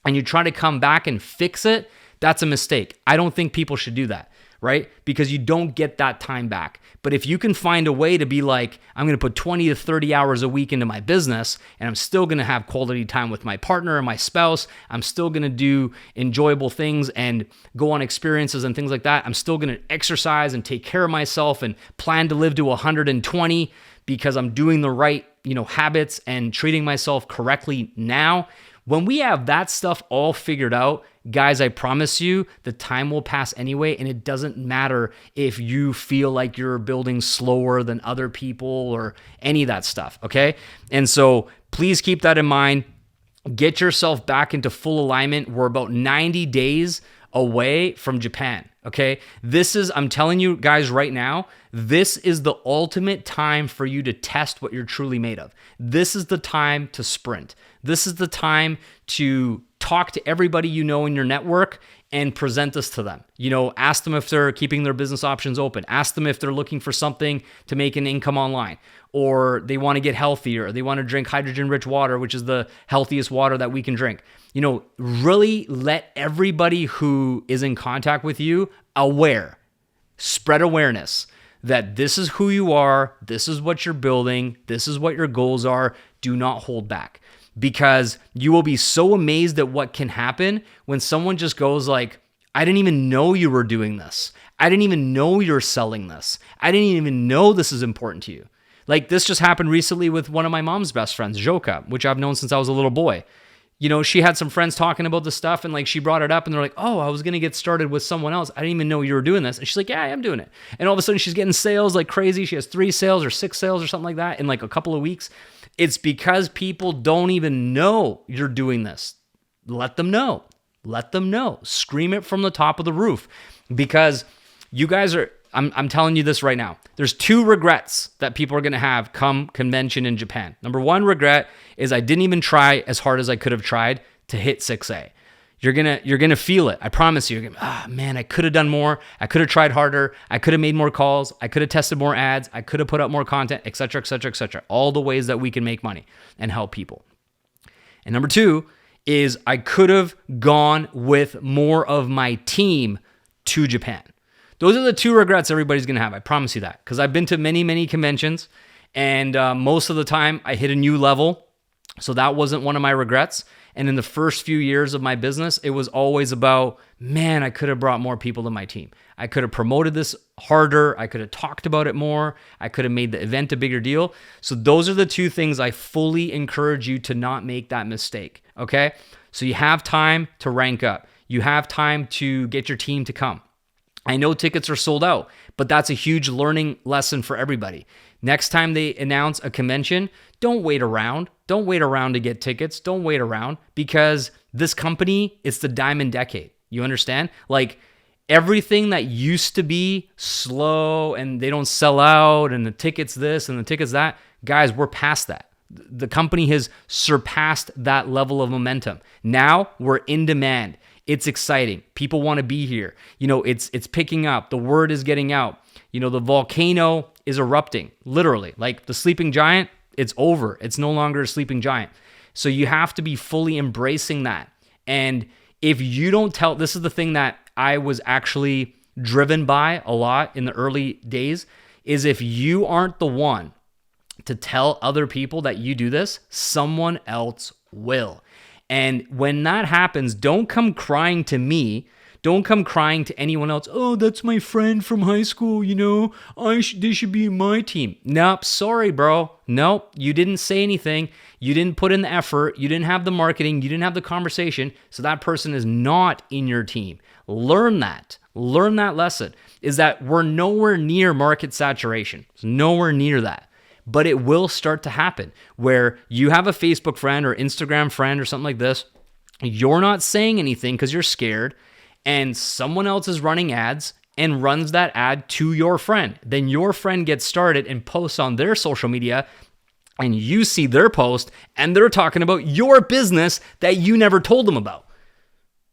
and you try to come back and fix it, that's a mistake. I don't think people should do that, right? Because you don't get that time back. But if you can find a way to be like, I'm going to put 20 to 30 hours a week into my business, and I'm still going to have quality time with my partner and my spouse, I'm still going to do enjoyable things and go on experiences and things like that. I'm still going to exercise and take care of myself and plan to live to 120 because I'm doing the right, habits and treating myself correctly now. When we have that stuff all figured out, guys, I promise you, the time will pass anyway, and it doesn't matter if you feel like you're building slower than other people or any of that stuff, okay? And so please keep that in mind. Get yourself back into full alignment. We're about 90 days away from Japan, okay? I'm telling you guys right now, this is the ultimate time for you to test what you're truly made of. This is the time to sprint. This is the time to talk to everybody you know in your network and present this to them. Ask them if they're keeping their business options open. Ask them if they're looking for something to make an income online, or they want to get healthier, or they want to drink hydrogen-rich water, which is the healthiest water that we can drink. Really let everybody who is in contact with you aware. Spread awareness that this is who you are, this is what you're building, this is what your goals are. Do not hold back, because you will be so amazed at what can happen when someone just goes like, I didn't even know you were doing this. I didn't even know you're selling this. I didn't even know this is important to you. Like, this just happened recently with one of my mom's best friends, Joka, which I've known since I was a little boy. She had some friends talking about this stuff, and like she brought it up, and they're like, oh, I was going to get started with someone else. I didn't even know you were doing this. And she's like, yeah, I am doing it. And all of a sudden she's getting sales like crazy. She has 3 sales or 6 sales or something like that in like a couple of weeks. It's because people don't even know you're doing this. Let them know. Let them know. Scream it from the top of the roof, because you guys are, I'm telling you this right now. There's 2 regrets that people are going to have come convention in Japan. Number 1 regret is I didn't even try as hard as I could have tried to hit 6A. You're gonna feel it. I promise you. You're gonna, man, I could have done more. I could have tried harder. I could have made more calls. I could have tested more ads. I could have put up more content, etc., etc., etc. All the ways that we can make money and help people. And number 2 is I could have gone with more of my team to Japan. Those are the 2 regrets everybody's going to have. I promise you that, because I've been to many, many conventions, and most of the time I hit a new level. So that wasn't one of my regrets. And in the first few years of my business, it was always about, man, I could have brought more people to my team. I could have promoted this harder. I could have talked about it more. I could have made the event a bigger deal. So those are the 2 things I fully encourage you to not make that mistake, okay? So you have time to rank up. You have time to get your team to come. I know tickets are sold out, but that's a huge learning lesson for everybody. Next time they announce a convention, don't wait around. Don't wait around to get tickets. Don't wait around, because this company, it's the diamond decade. You understand? Like, everything that used to be slow and they don't sell out and the tickets this and the tickets that, guys, we're past that. The company has surpassed that level of momentum. Now we're in demand. It's exciting. People want to be here. It's picking up. The word is getting out. The volcano is erupting, literally. Like the sleeping giant, it's over. It's no longer a sleeping giant. So you have to be fully embracing that. And if you don't this is the thing that I was actually driven by a lot in the early days, is if you aren't the one to tell other people that you do this, someone else will. And when that happens, don't come crying to me. Don't come crying to anyone else. Oh, that's my friend from high school, they should be in my team. Nope, sorry, bro. Nope, you didn't say anything. You didn't put in the effort. You didn't have the marketing. You didn't have the conversation. So that person is not in your team. Learn that. Learn that lesson, is that we're nowhere near market saturation. It's nowhere near that. But it will start to happen where you have a Facebook friend or Instagram friend or something like this. You're not saying anything because you're scared, and someone else is running ads and runs that ad to your friend. Then your friend gets started and posts on their social media, and you see their post and they're talking about your business that you never told them about.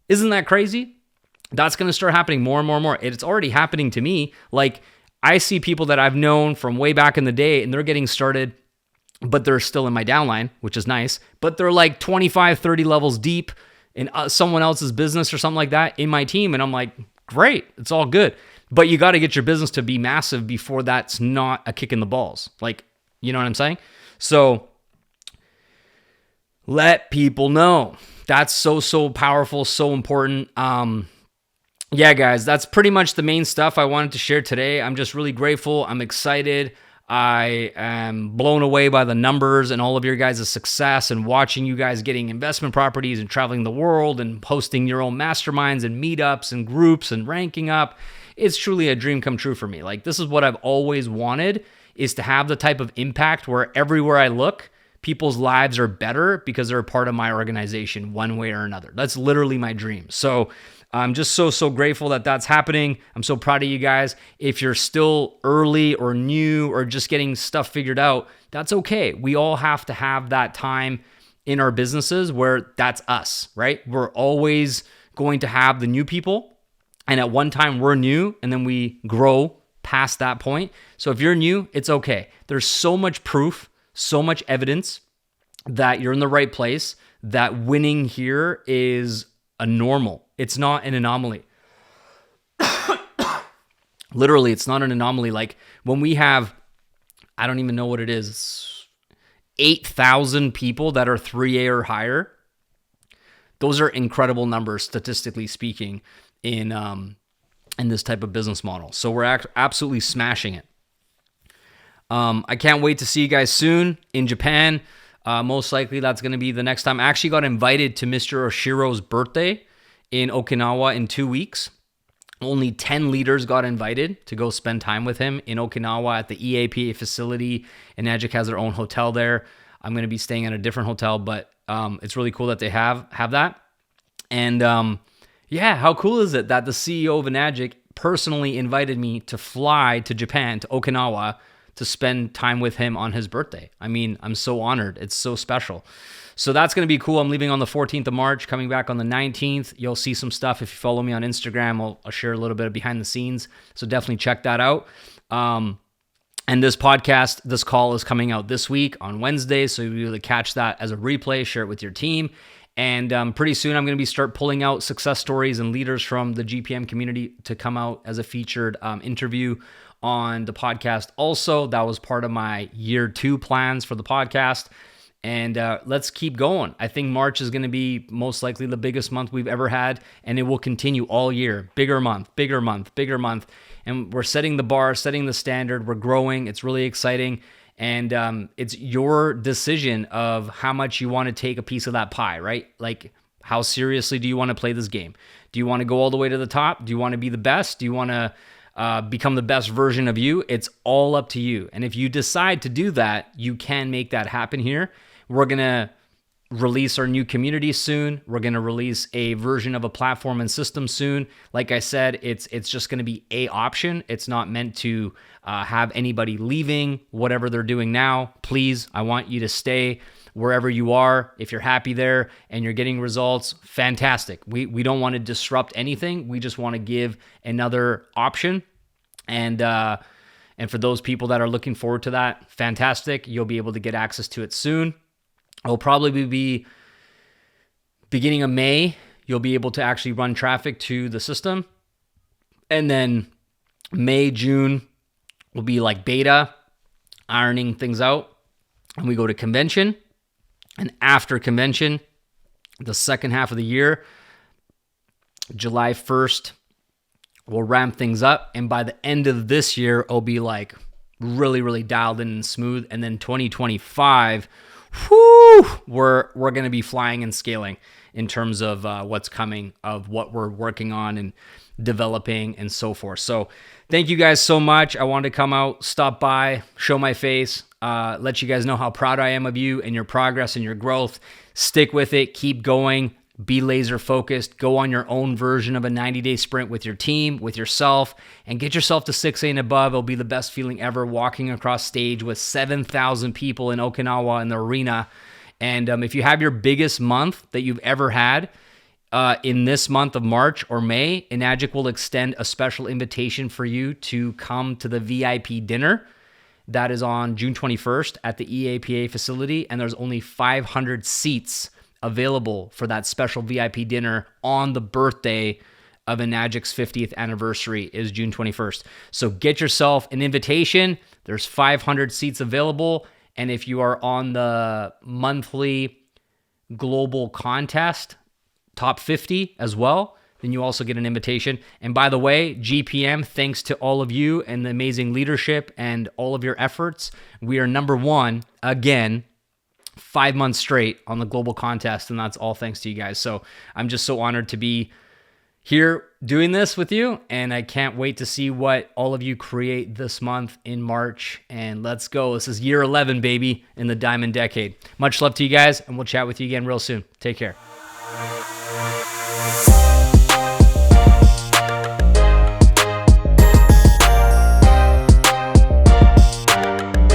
Isn't that crazy? That's going to start happening more and more and more. It's already happening to me. Like, I see people that I've known from way back in the day, and they're getting started, but they're still in my downline, which is nice. But they're like 25, 30 levels deep in someone else's business or something like that in my team. And I'm like, great, it's all good. But you got to get your business to be massive before that's not a kick in the balls. Like, you know what I'm saying? So let people know. That's so powerful, so important. Yeah, guys, that's pretty much the main stuff I wanted to share today. I'm just really grateful. I'm excited. I am blown away by the numbers and all of your guys' success and watching you guys getting investment properties and traveling the world and hosting your own masterminds and meetups and groups and ranking up. It's truly a dream come true for me. Like, this is what I've always wanted, is to have the type of impact where everywhere I look, people's lives are better because they're a part of my organization one way or another. That's literally my dream. So I'm just so grateful that that's happening. I'm so proud of you guys. If you're still early or new or just getting stuff figured out, that's okay. We all have to have that time in our businesses where that's us, right? We're always going to have the new people. And at one time we're new and then we grow past that point. So if you're new, it's okay. There's so much proof, so much evidence that you're in the right place, that winning here is a normal. It's not an anomaly. Literally, it's not an anomaly. Like when we have, I don't even know what it is, 8,000 people that are 3A or higher. Those are incredible numbers, statistically speaking, in this type of business model. So we're absolutely smashing it. I can't wait to see you guys soon in Japan. Most likely that's going to be the next time. I actually got invited to Mr. Oshiro's birthday in Okinawa in 2 weeks. Only 10 leaders got invited to go spend time with him in Okinawa at the EAPA facility. Enagic has their own hotel there. I'm going to be staying at a different hotel, but it's really cool that they have that. And yeah, how cool is it that the CEO of Enagic personally invited me to fly to Japan, to Okinawa, to spend time with him on his birthday. I mean, I'm so honored. It's so special. So that's going to be cool. I'm leaving on the 14th of March, coming back on the 19th. You'll see some stuff. If you follow me on Instagram, I'll share a little bit of behind the scenes. So definitely check that out. And this podcast, this call is coming out this week on Wednesday. So you'll be able to catch that as a replay, share it with your team. And pretty soon I'm going to start pulling out success stories and leaders from the GPM community to come out as a featured interview on the podcast. Also, that was part of my year 2 plans for the podcast. And let's keep going. I think March is going to be most likely the biggest month we've ever had, and it will continue all year. Bigger month, bigger month, bigger month. And we're setting the bar, setting the standard. We're growing. It's really exciting. And it's your decision of how much you want to take a piece of that pie, right? Like, how seriously do you want to play this game? Do you want to go all the way to the top? Do you want to be the best? Do you want to become the best version of you? It's all up to you. And if you decide to do that, you can make that happen here. We're going to release our new community soon. We're going to release a version of a platform and system soon. Like I said, it's just going to be a option. It's not meant to have anybody leaving whatever they're doing now. Please, I want you to stay wherever you are. If you're happy there and you're getting results, fantastic. We don't want to disrupt anything. We just want to give another option. And for those people that are looking forward to that, fantastic. You'll be able to get access to it soon. It'll probably be beginning of May. You'll be able to actually run traffic to the system. And then May, June will be like beta, ironing things out. And we go to convention. And after convention, the second half of the year, July 1st, we'll ramp things up. And by the end of this year, it'll be like really, really dialed in and smooth. And then 2025, we're going to be flying and scaling in terms of what's coming, of what we're working on and developing and so forth. So thank you guys so much. I wanted to come out, stop by, show my face, let you guys know how proud I am of you and your progress and your growth. Stick with it. Keep going. Be laser focused. Go on your own version of a 90-day sprint with your team, with yourself, and get yourself to 6A and above. It'll be the best feeling ever, walking across stage with 7,000 people in Okinawa in the arena. And if you have your biggest month that you've ever had in this month of March or May, Enagic will extend a special invitation for you to come to the VIP dinner. That is on June 21st at the EAPA facility, and there's only 500 seats available for that special VIP dinner on the birthday of Enagic's 50th anniversary is June 21st. So get yourself an invitation. There's 500 seats available. And if you are on the monthly global contest, top 50 as well, then you also get an invitation. And by the way, GPM, thanks to all of you and the amazing leadership and all of your efforts, we are number one again, 5 months straight on the global contest, and that's all thanks to you guys. So I'm just so honored to be here doing this with you, and I can't wait to see what all of you create this month in March. And let's go. This is year 11, baby, in the Diamond Decade. Much love to you guys, and we'll chat with you again real soon. Take care.